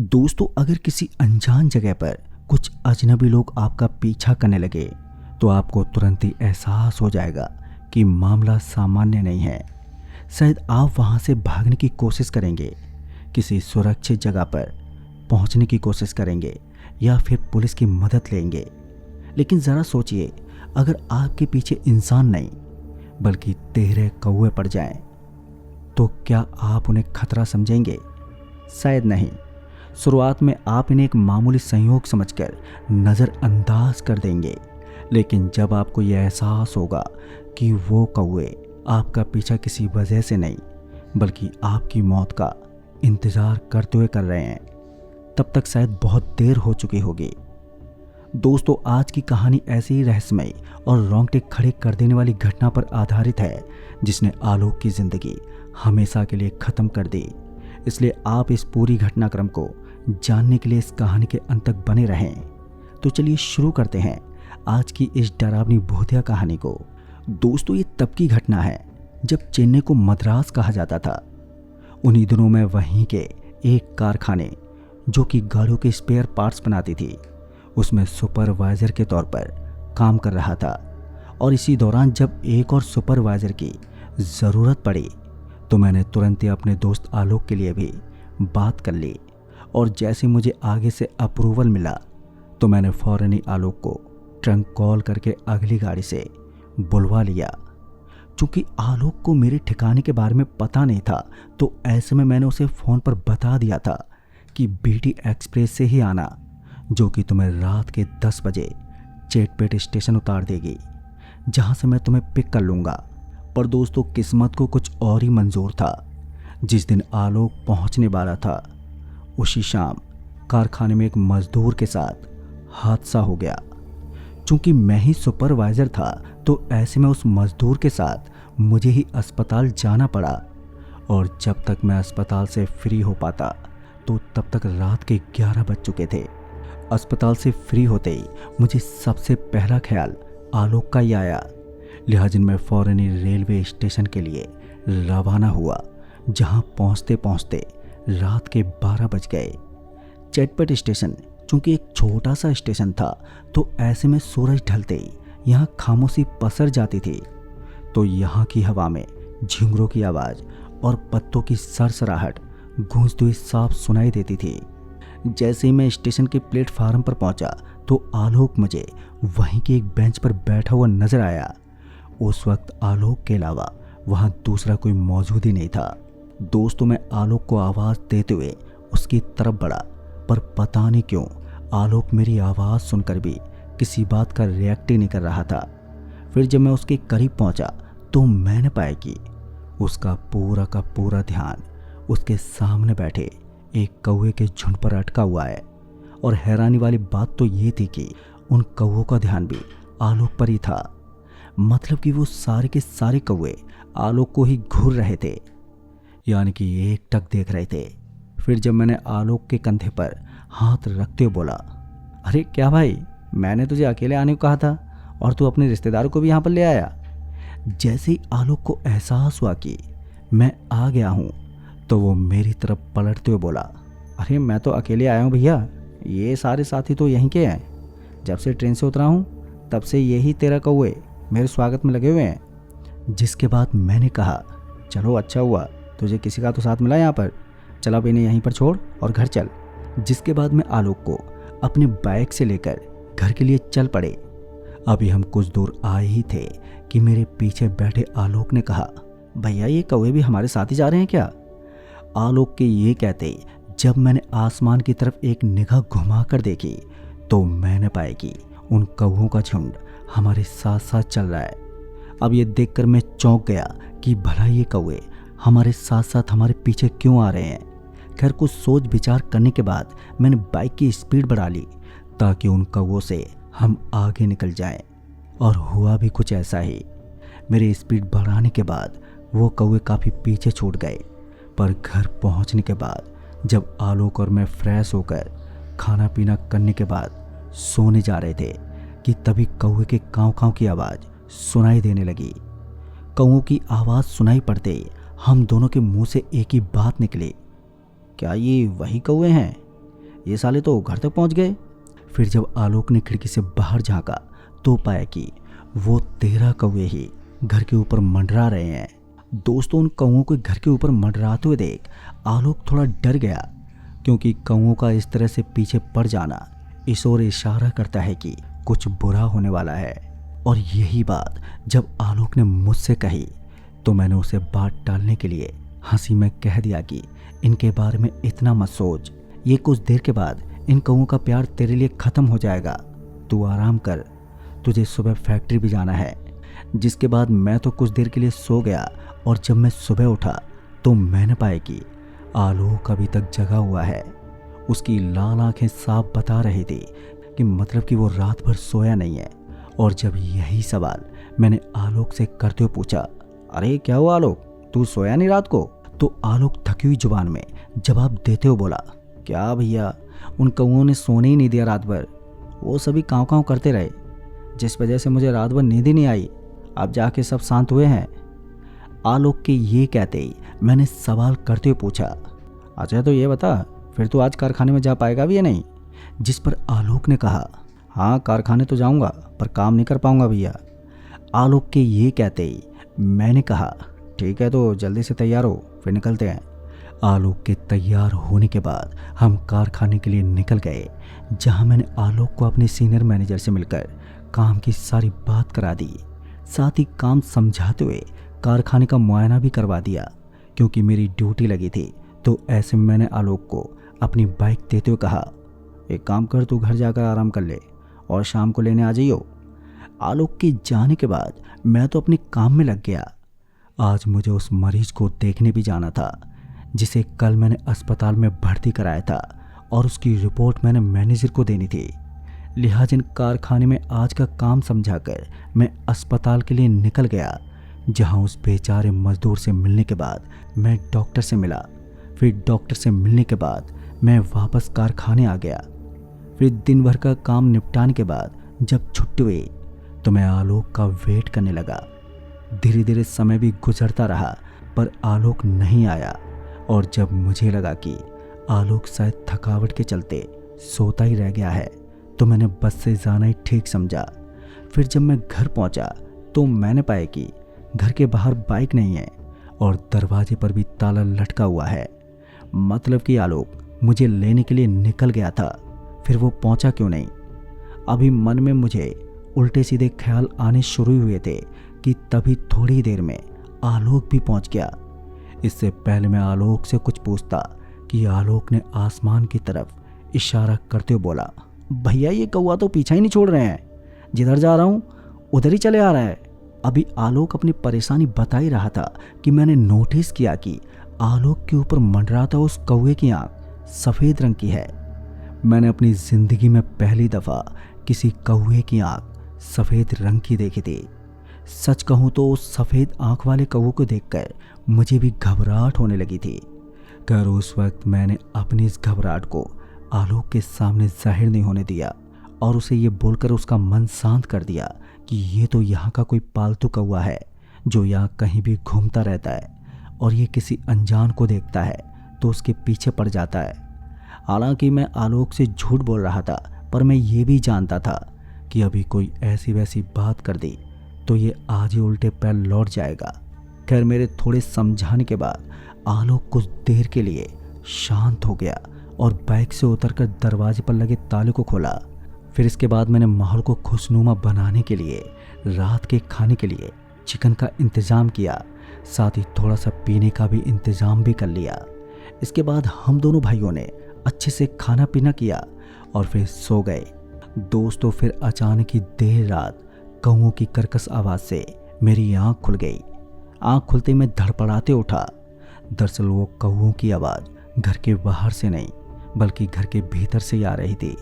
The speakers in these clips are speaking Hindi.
दोस्तों, अगर किसी अनजान जगह पर कुछ अजनबी लोग आपका पीछा करने लगे तो आपको तुरंत ही एहसास हो जाएगा कि मामला सामान्य नहीं है। शायद आप वहां से भागने की कोशिश करेंगे, किसी सुरक्षित जगह पर पहुंचने की कोशिश करेंगे या फिर पुलिस की मदद लेंगे। लेकिन ज़रा सोचिए, अगर आपके पीछे इंसान नहीं बल्कि 13 कौवे पड़ जाएं, तो क्या आप उन्हें खतरा समझेंगे? शायद नहीं। शुरुआत में आप इन्हें एक मामूली संयोग समझकर नज़रअंदाज कर देंगे, लेकिन जब आपको यह एहसास होगा कि वो कौवे आपका पीछा किसी वजह से नहीं बल्कि आपकी मौत का इंतज़ार करते हुए कर रहे हैं, तब तक शायद बहुत देर हो चुकी होगी। दोस्तों, आज की कहानी ऐसी ही रहस्यमयी और रोंगटे खड़े कर देने वाली घटना पर आधारित है जिसने आलोक की ज़िंदगी हमेशा के लिए ख़त्म कर दी। इसलिए आप इस पूरी घटनाक्रम को जानने के लिए इस कहानी के अंत तक बने रहें। तो चलिए शुरू करते हैं आज की इस डरावनी भूतिया कहानी को। दोस्तों, ये तब की घटना है जब चेन्नई को मद्रास कहा जाता था। उन्हीं दिनों में वहीं के एक कारखाने जो कि गाड़ियों के स्पेयर पार्ट्स बनाती थी, उसमें सुपरवाइज़र के तौर पर काम कर रहा था। और इसी दौरान जब एक और सुपरवाइज़र की ज़रूरत पड़ी तो मैंने तुरंत ही अपने दोस्त आलोक के लिए भी बात कर ली। और जैसे मुझे आगे से अप्रूवल मिला तो मैंने फ़ौरन ही आलोक को ट्रंक कॉल करके अगली गाड़ी से बुलवा लिया। चूँकि आलोक को मेरे ठिकाने के बारे में पता नहीं था, तो ऐसे में मैंने उसे फ़ोन पर बता दिया था कि बीटी एक्सप्रेस से ही आना, जो कि तुम्हें रात के 10 बजे चेटपेट स्टेशन उतार देगी, जहाँ से मैं तुम्हें पिक कर लूँगा। पर दोस्तों, किस्मत को कुछ और ही मंजूर था। जिस दिन आलोक पहुँचने वाला था, उसी शाम कारखाने में एक मजदूर के साथ हादसा हो गया। चूँकि मैं ही सुपरवाइज़र था, तो ऐसे में उस मजदूर के साथ मुझे ही अस्पताल जाना पड़ा। और जब तक मैं अस्पताल से फ्री हो पाता तो तब तक रात के 11 बज चुके थे। अस्पताल से फ्री होते ही मुझे सबसे पहला ख्याल आलोक का ही आया। लिहाजा मैं फ़ौरन ही रेलवे स्टेशन के लिए रवाना हुआ, जहां पहुंचते पहुंचते रात के 12 बज गए। चेटपेट स्टेशन चूँकि एक छोटा सा स्टेशन था, तो ऐसे में सूरज ढलते ही यहाँ खामोशी पसर जाती थी। तो यहाँ की हवा में झिंगुरों की आवाज़ और पत्तों की सरसराहट गूंजती हुई साफ सुनाई देती थी। जैसे ही मैं स्टेशन के प्लेटफार्म पर पहुंचा तो आलोक मुझे वहीं के एक बेंच पर बैठा हुआ नजर आया। उस वक्त आलोक के अलावा वहां दूसरा कोई मौजूद ही नहीं था। दोस्तों, मैं आलोक को आवाज़ देते हुए उसकी तरफ बढ़ा, पर पता नहीं क्यों आलोक मेरी आवाज़ सुनकर भी किसी बात का रिएक्ट ही नहीं कर रहा था। फिर जब मैं उसके करीब पहुंचा तो मैंने पाया कि उसका पूरा का पूरा ध्यान उसके सामने बैठे एक कौवे के झुंड पर अटका हुआ है। और हैरानी वाली बात तो ये थी कि उन कौवों का ध्यान भी आलोक पर ही था। मतलब कि वो सारे के सारे कौवे आलोक को ही घूर रहे थे, यानी कि एक टक देख रहे थे। फिर जब मैंने आलोक के कंधे पर हाथ रखते हुए बोला, अरे क्या भाई, मैंने तुझे अकेले आने को कहा था और तू अपने रिश्तेदारों को भी यहाँ पर ले आया। जैसे ही आलोक को एहसास हुआ कि मैं आ गया हूँ, तो वो मेरी तरफ पलटते हुए बोला, अरे मैं तो अकेले आया हूँ भैया, ये सारे साथी तो यहीं के हैं। जब से ट्रेन से उतरा हूँ तब से यही 13 कौवे मेरे स्वागत में लगे हुए हैं। जिसके बाद मैंने कहा, चलो अच्छा हुआ, तुझे किसी का तो साथ मिला यहाँ पर, चल अब इन्हें यहीं पर छोड़ और घर चल। जिसके बाद मैं आलोक को अपने बाइक से लेकर घर के लिए चल पड़े। अभी हम कुछ दूर आए ही थे कि मेरे पीछे बैठे आलोक ने कहा, भैया ये कौवे भी हमारे साथ ही जा रहे हैं क्या? आलोक के ये कहते जब मैंने आसमान की तरफ एक निगाह घुमा कर देखी तो मैंने पाया कि उन कौवों का झुंड हमारे साथ साथ चल रहा है। अब ये देखकर मैं चौंक गया कि भला ये कौवे हमारे साथ साथ हमारे पीछे क्यों आ रहे हैं। खैर, कुछ सोच विचार करने के बाद मैंने बाइक की स्पीड बढ़ा ली ताकि उन कौवों से हम आगे निकल जाएं। और हुआ भी कुछ ऐसा ही। मेरी स्पीड बढ़ाने के बाद वो कौवे काफ़ी पीछे छूट गए। पर घर पहुंचने के बाद जब आलोक और मैं फ्रेश होकर खाना पीना करने के बाद सोने जा रहे थे कि तभी कौवे के काँव काँव की आवाज़ सुनाई देने लगी। कौवों की आवाज़ सुनाई पड़ते ही हम दोनों के मुंह से एक ही बात निकली, क्या ये वही कौवे हैं? ये साले तो घर तक पहुंच गए। फिर जब आलोक ने खिड़की से बाहर झांका तो पाया कि वो 13 कौवे ही घर के ऊपर मंडरा रहे हैं। दोस्तों, उन कौवों को घर के ऊपर मंडराते हुए देख आलोक थोड़ा डर गया, क्योंकि कौवों का इस तरह से पीछे पड़ जाना इस ओर इशारा करता है कि कुछ बुरा होने वाला है। और यही बात जब आलोक ने मुझसे कही तो मैंने उसे बात टालने के लिए हंसी में कह दिया कि इनके बारे में इतना मत सोच, ये कुछ देर के बाद इन कौवों का प्यार तेरे लिए खत्म हो जाएगा। तू आराम कर, तुझे सुबह फैक्ट्री भी जाना है। जिसके बाद मैं तो कुछ देर के लिए सो गया और जब मैं सुबह उठा तो मैंने पाया कि आलोक अभी तक जगा हुआ है। उसकी लाल आंखें साफ बता रही थी कि मतलब कि वो रात भर सोया नहीं है। और जब यही सवाल मैंने आलोक से करते हुए पूछा, अरे क्या हुआ आलोक, तू सोया नहीं रात को? तो आलोक थकी हुई जुबान में जवाब देते हुए बोला, क्या भैया, उन कौओं ने सोने ही नहीं दिया रात भर। वो सभी काँव काँव करते रहे, जिस वजह से मुझे रात भर नींद ही नहीं आई। अब जाके सब शांत हुए हैं। आलोक के ये कहते ही मैंने सवाल करते हुए पूछा, अच्छा तो ये बता, फिर तू आज कारखाने में जा पाएगा भी या नहीं? जिस पर आलोक ने कहा, हाँ कारखाने तो जाऊंगा पर काम नहीं कर पाऊंगा भैया। आलोक के ये कहते ही मैंने कहा, ठीक है तो जल्दी से तैयार हो, फिर निकलते हैं। आलोक के तैयार होने के बाद हम कारखाने के लिए निकल गए, जहां मैंने आलोक को अपने सीनियर मैनेजर से मिलकर काम की सारी बात करा दी। साथ ही काम समझाते हुए कारखाने का मुआयना भी करवा दिया, क्योंकि मेरी ड्यूटी लगी थी। तो ऐसे में मैंने आलोक को अपनी बाइक देते हुए कहा, एक काम कर, तू घर जाकर आराम कर ले और शाम को लेने आ जाइयो। आलोक के जाने के बाद मैं तो अपने काम में लग गया। आज मुझे उस मरीज को देखने भी जाना था, जिसे कल मैंने अस्पताल में भर्ती कराया था और उसकी रिपोर्ट मैंने मैनेजर को देनी थी। लिहाजन कारखाने में आज का काम समझाकर मैं अस्पताल के लिए निकल गया, जहां उस बेचारे मजदूर से मिलने के बाद मैं डॉक्टर से मिला। फिर डॉक्टर से मिलने के बाद मैं वापस कारखाने आ गया। फिर दिन भर का काम निपटाने के बाद जब छुट्टी हुई तो मैं आलोक का वेट करने लगा। धीरे धीरे समय भी गुजरता रहा पर आलोक नहीं आया, और जब मुझे लगा कि आलोक शायद थकावट के चलते सोता ही रह गया है तो मैंने बस से जाना ही ठीक समझा। फिर जब मैं घर पहुंचा तो मैंने पाया कि घर के बाहर बाइक नहीं है और दरवाजे पर भी ताला लटका हुआ है। मतलब कि आलोक मुझे लेने के लिए निकल गया था, फिर वो पहुंचा क्यों नहीं? अभी मन में मुझे उल्टे सीधे ख्याल आने शुरू हुए थे कि तभी थोड़ी देर में आलोक भी पहुंच गया। इससे पहले मैं आलोक से कुछ पूछता कि आलोक ने आसमान की तरफ इशारा करते हुए बोला, भैया ये कौवा तो पीछा ही नहीं छोड़ रहे हैं, जिधर जा रहा हूँ उधर ही चले आ रहा है। अभी आलोक अपनी परेशानी बता ही रहा था कि मैंने नोटिस किया कि आलोक के ऊपर मंडराता उस कौवे की आंख सफ़ेद रंग की है। मैंने अपनी ज़िंदगी में पहली दफ़ा किसी कौवे की आंख सफ़ेद रंग की देखी थी। सच कहूँ तो उस सफ़ेद आंख वाले कौवे को देखकर मुझे भी घबराहट होने लगी थी। खैर उस वक्त मैंने अपनी इस घबराहट को आलोक के सामने जाहिर नहीं होने दिया और उसे ये बोलकर उसका मन शांत कर दिया कि ये तो यहाँ का कोई पालतू कौवा है जो यहाँ कहीं भी घूमता रहता है और ये किसी अनजान को देखता है तो उसके पीछे पड़ जाता है। हालांकि मैं आलोक से झूठ बोल रहा था, पर मैं ये भी जानता था कि अभी कोई ऐसी वैसी बात कर दी तो ये आज ही उल्टे पैर लौट जाएगा। खैर मेरे थोड़े समझाने के बाद आलोक कुछ देर के लिए शांत हो गया और बाइक से उतरकर दरवाजे पर लगे ताले को खोला। फिर इसके बाद मैंने माहौल को खुशनुमा बनाने के लिए रात के खाने के लिए चिकन का इंतज़ाम किया, साथ ही थोड़ा सा पीने का भी इंतज़ाम भी कर लिया। इसके बाद हम दोनों भाइयों ने अच्छे से खाना पीना किया और फिर सो गए। दोस्तों फिर अचानक ही देर रात कौवों की कर्कश आवाज़ से मेरी आँख खुल गई। आँख खुलते ही मैं धड़पड़ाते उठा। दरअसल वो कौवों की आवाज़ घर के बाहर से नहीं बल्कि घर के भीतर से ही आ रही थी।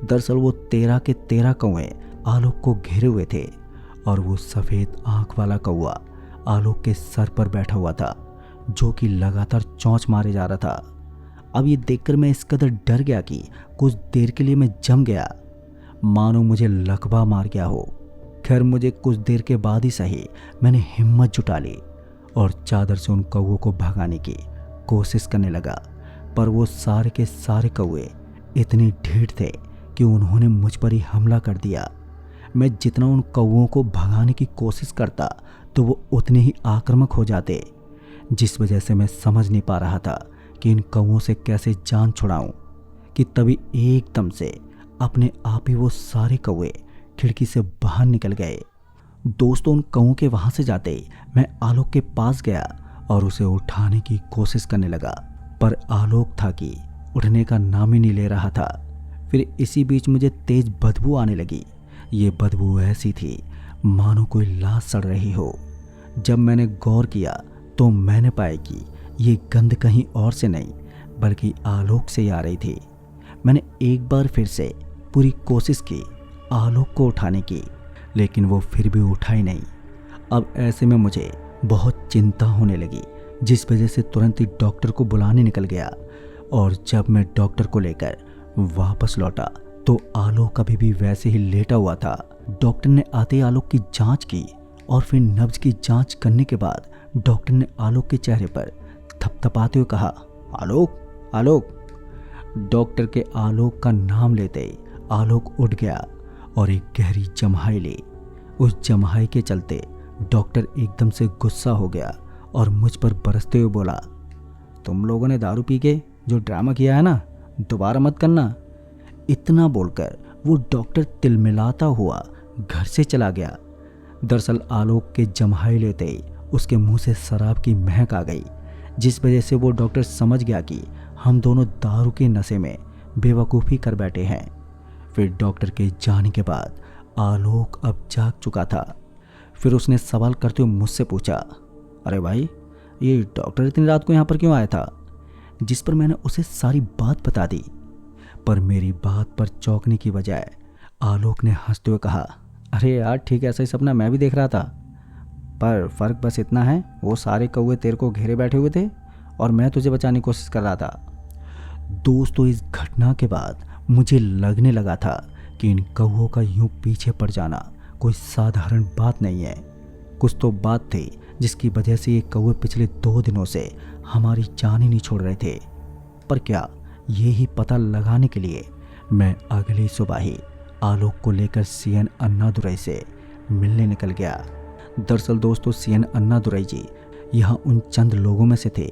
दरअसल वो 13 के 13 कौवे आलोक को घेरे हुए थे और वो सफ़ेद आँख वाला कौवा आलोक के सर पर बैठा हुआ था, जो कि लगातार चोंच मारे जा रहा था। अब ये देखकर मैं इस कदर डर गया कि कुछ देर के लिए मैं जम गया, मानो मुझे लकवा मार गया हो। खैर मुझे कुछ देर के बाद ही सही मैंने हिम्मत जुटा ली और चादर से उन कौवों को भगाने की कोशिश करने लगा, पर वो सारे के सारे कौवे इतने ढीठ थे कि उन्होंने मुझ पर ही हमला कर दिया। मैं जितना उन कौवों को भगाने की कोशिश करता तो वो उतने ही आक्रामक हो जाते, जिस वजह से मैं समझ नहीं पा रहा था कि इन कौवों से कैसे जान छुड़ाऊं कि तभी एकदम से अपने आप ही वो सारे कौवे खिड़की से बाहर निकल गए। दोस्तों, उन कौवों के वहां से जाते ही मैं आलोक के पास गया और उसे उठाने की कोशिश करने लगा, पर आलोक था कि उठने का नाम ही नहीं ले रहा था। फिर इसी बीच मुझे तेज बदबू आने लगी। ये बदबू ऐसी थी मानो कोई लाश सड़ रही हो। जब मैंने गौर किया तो मैंने पाया कि ये गंध कहीं और से नहीं बल्कि आलोक से ही आ रही थी। मैंने एक बार फिर से पूरी कोशिश की आलोक को उठाने की, लेकिन वो फिर भी उठा ही नहीं। अब ऐसे में मुझे बहुत चिंता होने लगी, जिस वजह से तुरंत ही डॉक्टर को बुलाने निकल गया। और जब मैं डॉक्टर को लेकर वापस लौटा तो आलोक अभी भी वैसे ही लेटा हुआ था। डॉक्टर ने आते ही आलोक की जांच की और फिर नब्ज की जांच करने के बाद डॉक्टर ने आलोक के चेहरे पर थपथपाते हुए कहा, आलोक, आलोक। डॉक्टर के आलोक का नाम लेते ही आलोक उठ गया और एक गहरी जम्हाई ली। उस जम्हाई के चलते डॉक्टर एकदम से गुस्सा हो गया और मुझ पर बरसते हुए बोला, तुम लोगों ने दारू पी के जो ड्रामा किया है ना, दोबारा मत करना। इतना बोलकर वो डॉक्टर तिलमिलाता हुआ घर से चला गया। दरअसल आलोक के जम्हाई लेते ही उसके मुंह से शराब की महक आ गई, जिस वजह से वो डॉक्टर समझ गया कि हम दोनों दारू के नशे में बेवकूफ़ी कर बैठे हैं। फिर डॉक्टर के जाने के बाद आलोक अब जाग चुका था। फिर उसने सवाल करते हुए मुझसे पूछा, अरे भाई, ये डॉक्टर इतनी रात को यहाँ पर क्यों आया था? जिस पर मैंने उसे सारी बात बता दी। पर मेरी बात पर चौंकने की बजाय आलोक ने हंसते हुए कहा, अरे यार ठीक है, ऐसा ही सपना मैं भी देख रहा था, पर फ़र्क बस इतना है, वो सारे कौवे तेरे को घेरे बैठे हुए थे और मैं तुझे बचाने की कोशिश कर रहा था। दोस्तों, इस घटना के बाद मुझे लगने लगा था कि इन कौवों का यूं पीछे पड़ जाना कोई साधारण बात नहीं है। कुछ तो बात थी जिसकी वजह से ये कौवे पिछले 2 दिनों से हमारी जान ही नहीं छोड़ रहे थे। पर क्या ये ही पता लगाने के लिए मैं अगली सुबह ही आलोक को लेकर सीएन अन्नादुरई से मिलने निकल गया। दरअसल दोस्तों, सीएन अन्नादुरई जी यहाँ उन चंद लोगों में से थे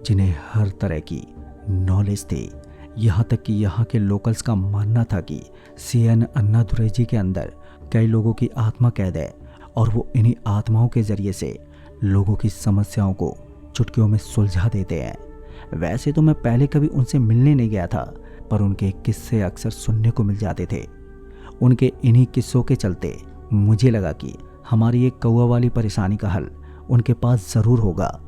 जिन्हें हर तरह की नॉलेज थी। यहाँ तक कि यहाँ के लोकल्स का मानना था कि सीएन अन्नादुरई जी के अंदर कई लोगों की आत्मा कैद है और वो इन्हीं आत्माओं के ज़रिए से लोगों की समस्याओं को चुटकियों में सुलझा देते हैं। वैसे तो मैं पहले कभी उनसे मिलने नहीं गया था, पर उनके किस्से अक्सर सुनने को मिल जाते थे। उनके इन्हीं किस्सों के चलते मुझे लगा कि हमारी एक कौवा वाली परेशानी का हल उनके पास ज़रूर होगा।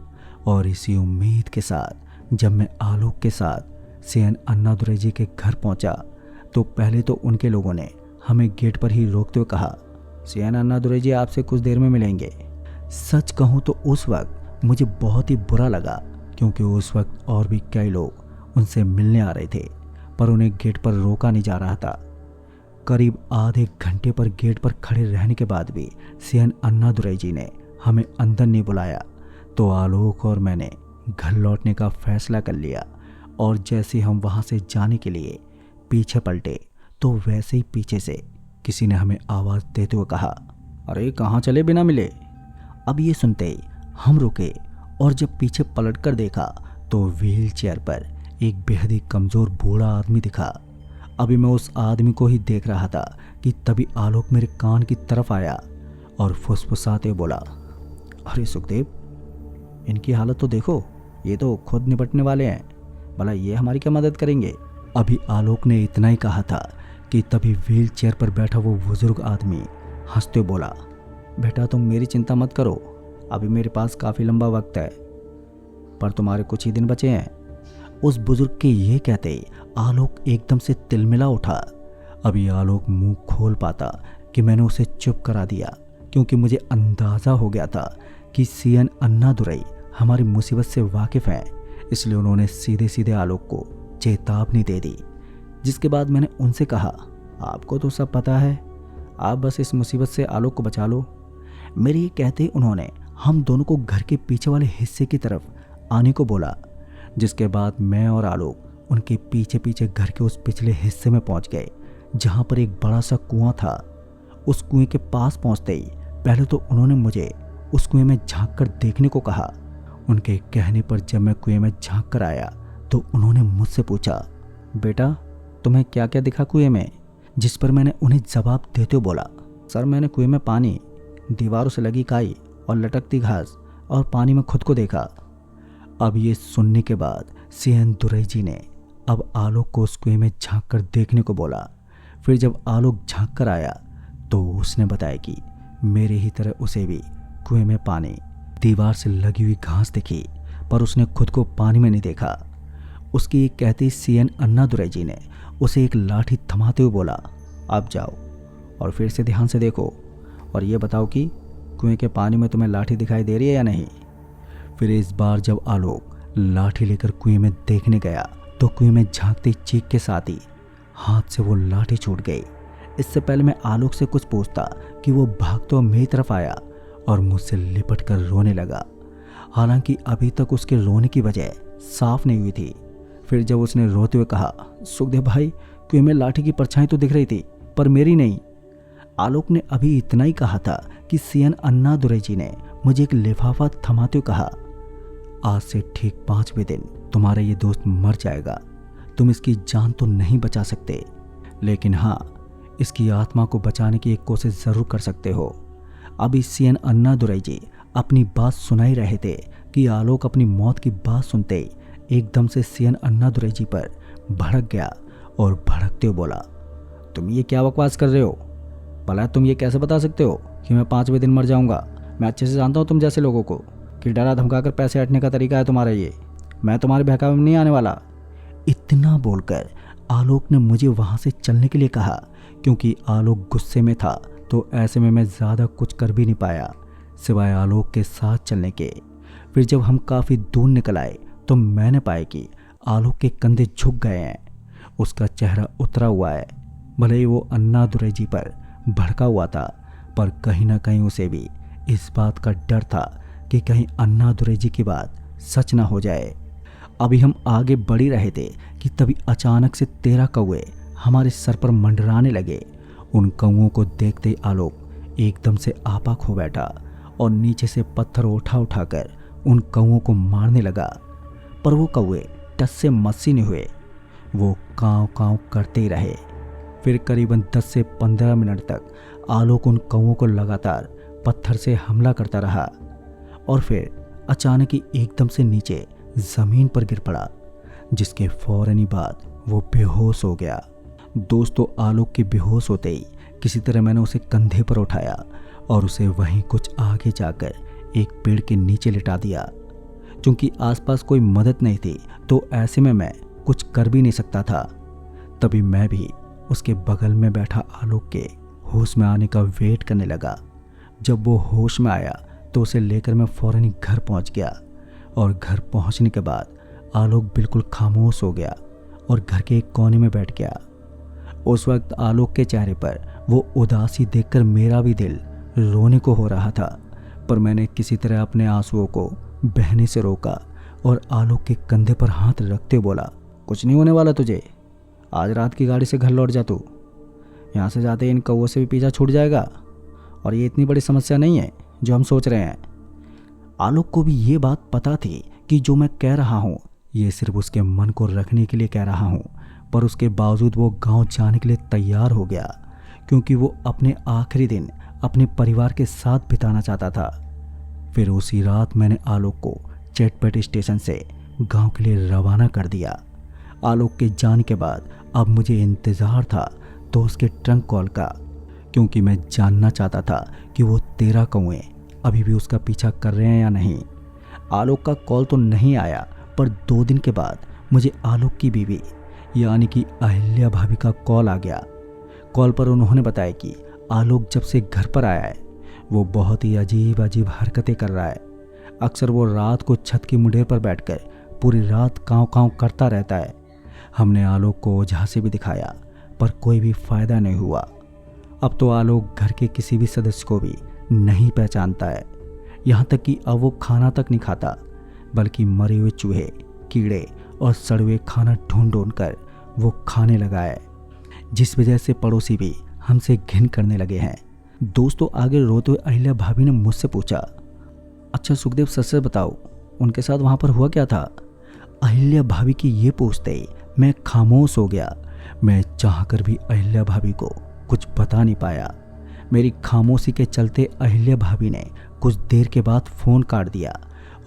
और इसी उम्मीद के साथ जब मैं आलोक के साथ सीएन अन्नादुरई जी के घर पहुंचा तो पहले तो उनके लोगों ने हमें गेट पर ही रोकते हुए कहा, सीएन अन्नादुरई जी आपसे कुछ देर में मिलेंगे। सच कहूँ तो उस वक्त मुझे बहुत ही बुरा लगा, क्योंकि उस वक्त और भी कई लोग उनसे मिलने आ रहे थे, पर उन्हें गेट पर रोका नहीं जा रहा था। करीब आधे घंटे पर गेट पर खड़े रहने के बाद भी सीएन अन्नादुरई जी ने हमें अंदर नहीं बुलाया, तो आलोक और मैंने घर लौटने का फैसला कर लिया। और जैसे हम वहाँ से जाने के लिए पीछे पलटे तो वैसे ही पीछे से किसी ने हमें आवाज़ देते हुए कहा, अरे कहाँ चले बिना मिले। अब ये सुनते ही हम रुके और जब पीछे पलट कर देखा तो व्हील चेयर पर एक बेहद ही कमज़ोर बूढ़ा आदमी दिखा। अभी मैं उस आदमी को ही देख रहा था कि तभी आलोक मेरे कान की तरफ आया और फुसफुसाते बोला, अरे सुखदेव, इनकी हालत तो देखो, ये तो खुद निपटने वाले हैं, भला ये हमारी क्या मदद करेंगे। अभी आलोक ने इतना ही कहा था कि तभी व्हील चेयर पर बैठा वो बुजुर्ग आदमी हंसते बोला, बेटा तुम मेरी चिंता मत करो, अभी मेरे पास काफ़ी लंबा वक्त है, पर तुम्हारे कुछ ही दिन बचे हैं। उस बुजुर्ग के ये कहते ही आलोक एकदम से तिलमिला उठा। अभी आलोक मुंह खोल पाता कि मैंने उसे चुप करा दिया, क्योंकि मुझे अंदाज़ा हो गया था कि सीएन अन्नादुरई हमारी मुसीबत से वाकिफ़ हैं। इसलिए उन्होंने सीधे सीधे आलोक को चेतावनी दे दी, जिसके बाद मैंने उनसे कहा, आपको तो सब पता है, आप बस इस मुसीबत से आलोक को बचा लो। मेरे ये कहते ही उन्होंने हम दोनों को घर के पीछे वाले हिस्से की तरफ आने को बोला, जिसके बाद मैं और आलोक उनके पीछे पीछे घर के उस पिछले हिस्से में पहुंच गए जहां पर एक बड़ा सा कुआं था। उस कुएं के पास पहुंचते ही पहले तो उन्होंने मुझे उस कुएं में झांक कर देखने को कहा। उनके कहने पर जब मैं कुएं में झांक कर आया तो उन्होंने मुझसे पूछा, बेटा तुम्हें क्या क्या दिखा कुएं में? जिस पर मैंने उन्हें जवाब देते हुए बोला, सर मैंने कुएं में पानी, दीवारों से लगी काई और लटकती घास और पानी में खुद को देखा। अब ये सुनने के बाद सीएन दुरई जी ने अब आलोक को उस कुएं में झांक कर देखने को बोला। फिर जब आलोक झांक कर आया तो उसने बताया कि मेरे ही तरह उसे भी कुएं में पानी, दीवार से लगी हुई घास दिखी, पर उसने खुद को पानी में नहीं देखा। उसकी ये कहते सीएन अन्नादुरई जी ने उसे एक लाठी थमाते हुए बोला, अब जाओ और फिर से ध्यान से देखो और ये बताओ कि कुएं के पानी में तुम्हें लाठी दिखाई दे रही है या नहीं। फिर इस बार जब आलोक लाठी लेकर कुएं में देखने गया तो कुएं में झांकती चीख के साथ ही हाथ से वो लाठी छूट गई। इससे पहले मैं आलोक से कुछ पूछता कि वो भागते हुए मेरी तरफ आया और मुझसे लिपट कर रोने लगा। हालांकि अभी तक उसके रोने की वजह साफ नहीं हुई थी। फिर जब उसने रोते हुए कहा, सुखदेव भाई कुएं में लाठी की परछाई तो दिख रही थी पर मेरी नहीं। आलोक ने अभी इतना ही कहा था कि सीएन अन्नादुरई जी ने मुझे एक लिफाफा थमाते हुए कहा, आज से ठीक 5वें दिन तुम्हारा ये दोस्त मर जाएगा। तुम इसकी जान तो नहीं बचा सकते, लेकिन हाँ इसकी आत्मा को बचाने की एक कोशिश जरूर कर सकते हो। अभी सीएन अन्नादुरई जी अपनी बात सुना ही रहे थे कि आलोक अपनी मौत की बात सुनते ही एकदम से सीएन अन्नादुरई जी पर भड़क गया और भड़कते हुए बोला, तुम ये क्या बकवास कर रहे हो? भला तुम ये कैसे बता सकते हो कि मैं 5वें दिन मर जाऊंगा? मैं अच्छे से जानता हूँ तुम जैसे लोगों को कि डरा धमकाकर पैसे हटने का तरीका है तुम्हारा ये। मैं तुम्हारे बहकावे में नहीं आने वाला। इतना बोलकर आलोक ने मुझे वहाँ से चलने के लिए कहा। क्योंकि आलोक गुस्से में था तो ऐसे में मैं ज़्यादा कुछ कर भी नहीं पाया सिवाय आलोक के साथ चलने के। फिर जब हम काफ़ी दूर निकल आए तो मैंने पाया कि आलोक के कंधे झुक गए हैं, उसका चेहरा उतरा हुआ है। भले ही वो अन्नादुरई जी पर भड़का हुआ था, पर कहीं ना कहीं उसे भी इस बात का डर था कि कहीं अन्नादुरई जी की बात सच ना हो जाए। अभी हम आगे बढ़ ही रहे थे कि तभी अचानक से 13 कौवे हमारे सर पर मंडराने लगे। उन कौवों को देखते ही आलोक एकदम से आपा खो बैठा और नीचे से पत्थर उठा उठाकर उन कौवों को मारने लगा। पर वो कौवे टस से मस्सी नहीं हुए, वो काँव काँव करते ही रहे। फिर करीबन 10 से 15 मिनट तक आलोक उन कौवों को लगातार पत्थर से हमला करता रहा और फिर अचानक ही एकदम से नीचे ज़मीन पर गिर पड़ा, जिसके फौरन ही बाद वो बेहोश हो गया। दोस्तों आलोक के बेहोश होते ही किसी तरह मैंने उसे कंधे पर उठाया और उसे वहीं कुछ आगे जाकर एक पेड़ के नीचे लिटा दिया। क्योंकि आसपास कोई मदद नहीं थी तो ऐसे में मैं कुछ कर भी नहीं सकता था। तभी मैं भी उसके बगल में बैठा आलोक के होश में आने का वेट करने लगा। जब वो होश में आया तो उसे लेकर मैं फौरन ही घर पहुंच गया और घर पहुंचने के बाद आलोक बिल्कुल खामोश हो गया और घर के एक कोने में बैठ गया। उस वक्त आलोक के चेहरे पर वो उदासी देखकर मेरा भी दिल रोने को हो रहा था, पर मैंने किसी तरह अपने आंसुओं को बहने से रोका और आलोक के कंधे पर हाथ रखते बोला, कुछ नहीं होने वाला तुझे, आज रात की गाड़ी से घर लौट जा तू। यहाँ से जाते इन कौवों से भी पीछा छूट जाएगा और ये इतनी बड़ी समस्या नहीं है जो हम सोच रहे हैं। आलोक को भी ये बात पता थी कि जो मैं कह रहा हूँ ये सिर्फ उसके मन को रखने के लिए कह रहा हूँ, पर उसके बावजूद वो गांव जाने के लिए तैयार हो गया क्योंकि वो अपने आखिरी दिन अपने परिवार के साथ बिताना चाहता था। फिर उसी रात मैंने आलोक को चेटपेट स्टेशन से गांव के लिए रवाना कर दिया। आलोक के जाने के बाद अब मुझे इंतज़ार था दोस्त के ट्रंक कॉल का, क्योंकि मैं जानना चाहता था कि वो 13 कौवे अभी भी उसका पीछा कर रहे हैं या नहीं। आलोक का कॉल तो नहीं आया, पर 2 दिन के बाद मुझे आलोक की बीवी यानी कि अहिल्या भाभी का कॉल आ गया। कॉल पर उन्होंने बताया कि आलोक जब से घर पर आया है वो बहुत ही अजीब अजीब हरकतें कर रहा है। अक्सर वो रात को छत की मुंडेर पर बैठकर पूरी रात काँव काँव करता रहता है। हमने आलोक को ओझा से भी दिखाया पर कोई भी फायदा नहीं हुआ। अब तो आलोक घर के किसी भी सदस्य को भी नहीं पहचानता है, यहाँ तक कि अब वो खाना तक नहीं खाता, बल्कि मरे हुए चूहे, कीड़े और सड़वे खाना ढूंढ ढूंढ कर वो खाने लगा है, जिस वजह से पड़ोसी भी हमसे घिन करने लगे हैं। दोस्तों, आगे रोते हुए अहिल्या भाभी ने मुझसे पूछा, अच्छा सुखदेव, सच सच बताओ, उनके साथ वहाँ पर हुआ क्या था? अहिल्या भाभी की ये पूछते ही मैं खामोश हो गया। मैं चाहकर भी अहिल्या भाभी को कुछ बता नहीं पाया। मेरी खामोशी के चलते अहिल्या भाभी ने कुछ देर के बाद फ़ोन काट दिया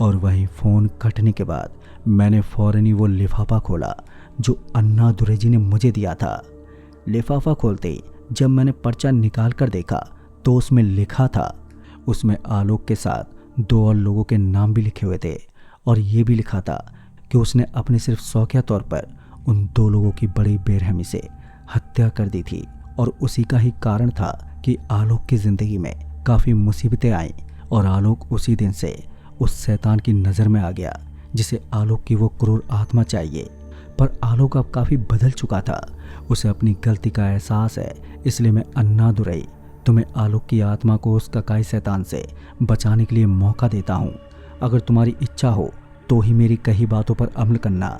और वहीं फ़ोन कटने के बाद मैंने फ़ौरन ही वो लिफाफा खोला जो अन्ना दुरे जी ने मुझे दिया था। लिफाफा खोलते ही जब मैंने पर्चा निकाल कर देखा तो उसमें लिखा था, उसमें आलोक के साथ 2 और लोगों के नाम भी लिखे हुए थे और ये भी लिखा था कि उसने अपने सिर्फ शौकिया तौर पर उन 2 लोगों की बड़ी बेरहमी से हत्या कर दी थी और उसी का ही कारण था कि आलोक की ज़िंदगी में काफ़ी मुसीबतें आईं और आलोक उसी दिन से उस शैतान की नज़र में आ गया जिसे आलोक की वो क्रूर आत्मा चाहिए। पर आलोक अब काफ़ी बदल चुका था, उसे अपनी गलती का एहसास है। इसलिए मैं अन्ना दुरई तुम्हें आलोक की आत्मा को उस ककाई शैतान से बचाने के लिए मौका देता हूँ। अगर तुम्हारी इच्छा हो तो ही मेरी कही बातों पर अमल करना।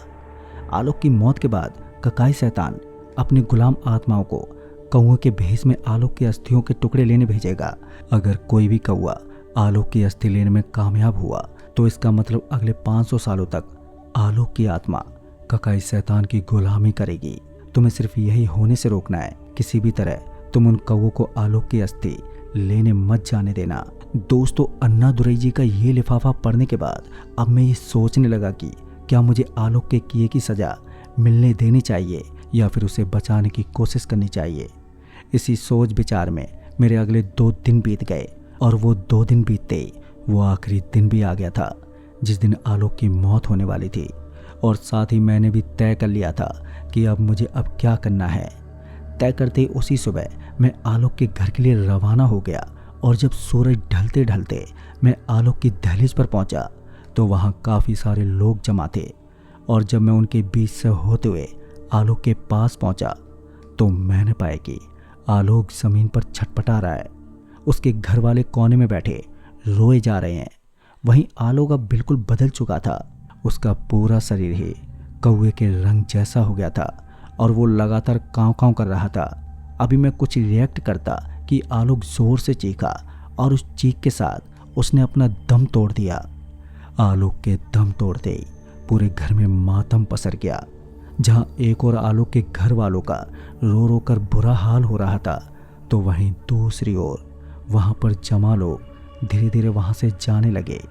आलोक की मौत के बाद ककाई शैतान अपनी गुलाम आत्माओं को कौए के भेष में आलोक की अस्थियों के टुकड़े लेने भेजेगा। अगर कोई भी कौआ आलोक की अस्थि लेने में कामयाब हुआ तो इसका मतलब अगले 500 सालों तक आलोक की आत्मा ककाई शैतान की गुलामी करेगी। तुम्हें सिर्फ यही होने से रोकना है, किसी भी तरह तुम उन कौओं को आलोक की अस्थि लेने मत जाने देना। दोस्तों, अन्ना दुरई जी का ये लिफाफा पढ़ने के बाद अब मैं ये सोचने लगा कि क्या मुझे आलोक के किए की सज़ा मिलने देनी चाहिए या फिर उसे बचाने की कोशिश करनी चाहिए। इसी सोच विचार में मेरे अगले 2 दिन बीत गए और वो 2 दिन बीतते ही वो आखिरी दिन भी आ गया था जिस दिन आलोक की मौत होने वाली थी। और साथ ही मैंने भी तय कर लिया था कि अब मुझे अब क्या करना है। तय करते ही उसी सुबह मैं आलोक के घर के लिए रवाना हो गया और जब सूरज ढलते ढलते मैं आलोक की दहलीज पर पहुंचा तो वहां काफ़ी सारे लोग जमा थे। और जब मैं उनके बीच से होते हुए आलोक के पास पहुंचा तो मैंने पाया कि आलोक ज़मीन पर छटपटा रहा है। उसके घर वाले कोने में बैठे रोए जा रहे हैं। वहीं आलोक अब बिल्कुल बदल चुका था। उसका पूरा शरीर ही कौवे के रंग जैसा हो गया था और वो लगातार काँव काँव कर रहा था। अभी मैं कुछ रिएक्ट करता कि आलोक जोर से चीखा और उस चीख के साथ उसने अपना दम तोड़ दिया। आलोक के दम तोड़ते ही पूरे घर में मातम पसर गया। जहां एक और आलोक के घर वालों का रो रो कर बुरा हाल हो रहा था तो वहीं दूसरी ओर वहां पर जमा लोग धीरे धीरे वहां से जाने लगे।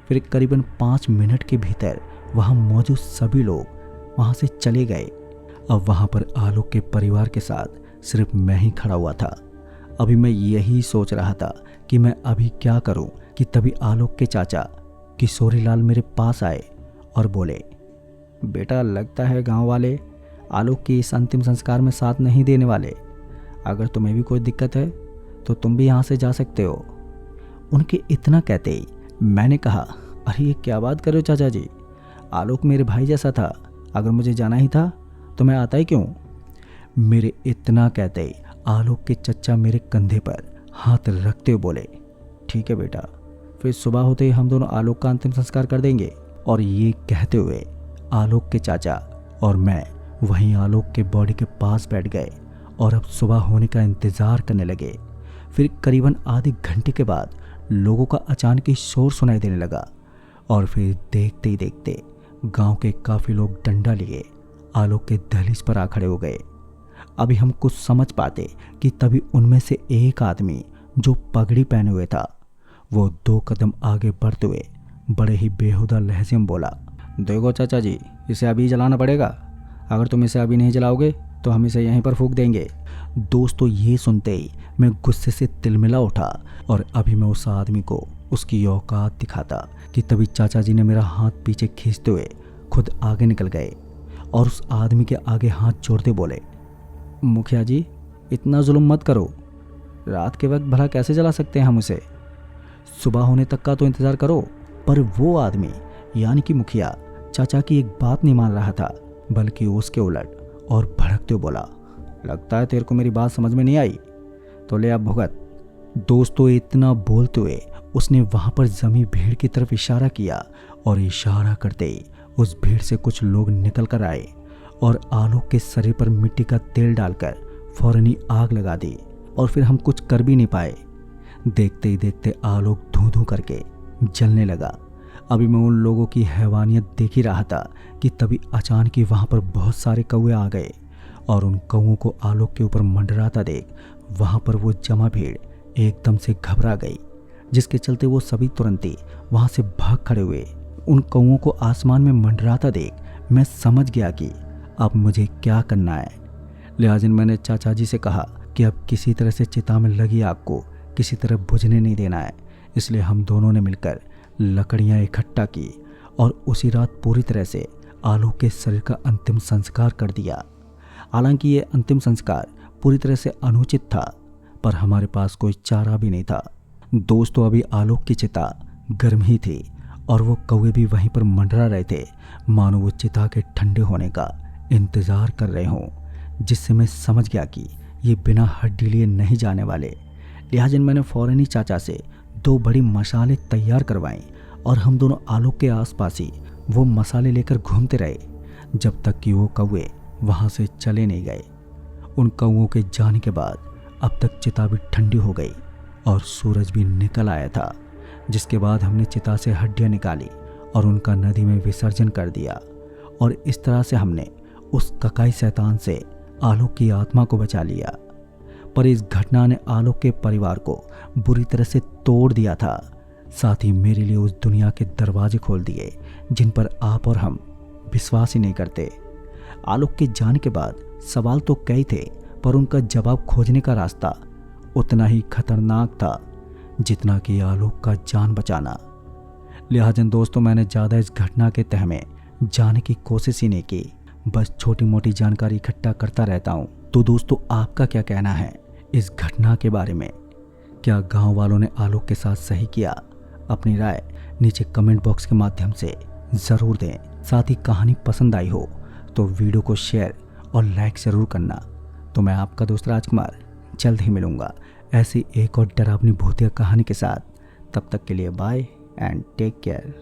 फिर करीबन 5 मिनट के भीतर वहां मौजूद सभी लोग वहां से चले गए। अब वहां पर आलोक के परिवार के साथ सिर्फ मैं ही खड़ा हुआ था। अभी मैं यही सोच रहा था कि मैं अभी क्या करूं कि तभी आलोक के चाचा किशोरीलाल मेरे पास आए और बोले, बेटा लगता है गांव वाले आलोक की इस अंतिम संस्कार में साथ नहीं देने वाले। अगर तुम्हें भी कोई दिक्कत है तो तुम भी यहाँ से जा सकते हो। उनके इतना कहते ही मैंने कहा, अरे ये क्या बात कर रहे हो चाचा जी, आलोक मेरे भाई जैसा था, अगर मुझे जाना ही था तो मैं आता ही क्यों। मेरे इतना कहते ही आलोक के चचा मेरे कंधे पर हाथ रखते हुए बोले, ठीक है बेटा, फिर सुबह होते ही हम दोनों आलोक का अंतिम संस्कार कर देंगे। और ये कहते हुए आलोक के चाचा और मैं वहीं आलोक के बॉडी के पास बैठ गए और अब सुबह होने का इंतज़ार करने लगे। फिर करीबन आधे घंटे के बाद लोगों का अचानक ही शोर सुनाई देने लगा और फिर देखते ही देखते गांव के काफ़ी लोग डंडा लिए आलोक के दहलीज पर आ खड़े हो गए। अभी हम कुछ समझ पाते कि तभी उनमें से एक आदमी जो पगड़ी पहने हुए था वो 2 कदम आगे बढ़ते हुए बड़े ही बेहुदा लहजे में बोला, देखो चाचा जी, इसे अभी जलाना पड़ेगा। अगर तुम इसे अभी नहीं जलाओगे तो हम इसे यहीं पर फूंक देंगे। दोस्तों, ये सुनते ही मैं गुस्से से तिलमिला उठा और अभी मैं उस आदमी को उसकी औकात दिखाता कि तभी चाचा जी ने मेरा हाथ पीछे खींचते हुए खुद आगे निकल गए और उस आदमी के आगे हाथ जोड़ते बोले, मुखिया जी इतना जुल्म मत करो, रात के वक्त भला कैसे जला सकते हैं हम उसे, सुबह होने तक का तो इंतज़ार करो। पर वो आदमी यानी कि मुखिया चाचा की एक बात नहीं मान रहा था, बल्कि उसके उलट और भड़कते हुए बोला, लगता है तेरे को मेरी बात समझ में नहीं आई, तो ले अब भुगत। दोस्तों, इतना बोलते हुए उसने वहां पर जमी भीड़ की तरफ इशारा किया और इशारा करते ही उस भीड़ से कुछ लोग निकल कर आए और आलोक के शरीर पर मिट्टी का तेल डालकर फौरन ही आग लगा दी और फिर हम कुछ कर भी नहीं पाए। देखते ही देखते आलोक धूं धूं करके जलने लगा। अभी मैं उन लोगों की हैवानियत देख ही रहा था कि तभी अचानक ही वहाँ पर बहुत सारे कौवे आ गए और उन कौवों को आलोक के ऊपर मंडराता देख वहाँ पर वो जमा भीड़ एकदम से घबरा गई, जिसके चलते वो सभी तुरंत ही वहाँ से भाग खड़े हुए। उन कौवों को आसमान में मंडराता देख मैं समझ गया कि अब मुझे क्या करना है। लिहाजा मैंने चाचा जी से कहा कि अब किसी तरह से चिता में लगी आग को किसी तरह बुझने नहीं देना है। इसलिए हम दोनों ने मिलकर लकड़ियां इकट्ठा की और उसी रात पूरी तरह से आलोक के शरीर का अंतिम संस्कार कर दिया। हालांकि ये अंतिम संस्कार पूरी तरह से अनुचित था, पर हमारे पास कोई चारा भी नहीं था। दोस्तों, अभी आलोक की चिता गर्म ही थी और वो कौवे भी वहीं पर मंडरा रहे थे, मानो वो चिता के ठंडे होने का इंतजार कर रहे हों, जिससे मैं समझ गया कि ये बिना हड्डी लिए नहीं जाने वाले। लिहाजा मैंने फौरन ही चाचा से 2 बड़ी मशालें तैयार करवाईं और हम दोनों आलोक के आसपास ही वो मसाले लेकर घूमते रहे जब तक कि वो कौवे वहाँ से चले नहीं गए। उन कौवों के जाने के बाद अब तक चिता भी ठंडी हो गई और सूरज भी निकल आया था, जिसके बाद हमने चिता से हड्डियाँ निकाली और उनका नदी में विसर्जन कर दिया। और इस तरह से हमने उस ककाई शैतान से आलोक की आत्मा को बचा लिया। पर इस घटना ने आलोक के परिवार को बुरी तरह से तोड़ दिया था, साथ ही मेरे लिए उस दुनिया के दरवाजे खोल दिए जिन पर आप और हम विश्वास ही नहीं करते। आलोक के जाने के बाद सवाल तो कई थे, पर उनका जवाब खोजने का रास्ता उतना ही खतरनाक था जितना कि आलोक का जान बचाना। लिहाजा दोस्तों, मैंने ज़्यादा इस घटना के तह में जाने की कोशिश ही नहीं की, बस छोटी मोटी जानकारी इकट्ठा करता रहता हूँ। तो दोस्तों, आपका क्या कहना है इस घटना के बारे में? क्या गांव वालों ने आलोक के साथ सही किया? अपनी राय नीचे कमेंट बॉक्स के माध्यम से ज़रूर दें। साथ ही कहानी पसंद आई हो तो वीडियो को शेयर और लाइक ज़रूर करना। तो मैं आपका दोस्त राजकुमार जल्द ही मिलूँगा ऐसी एक और डरावनी भूतिया कहानी के साथ। तब तक के लिए बाय एंड टेक केयर।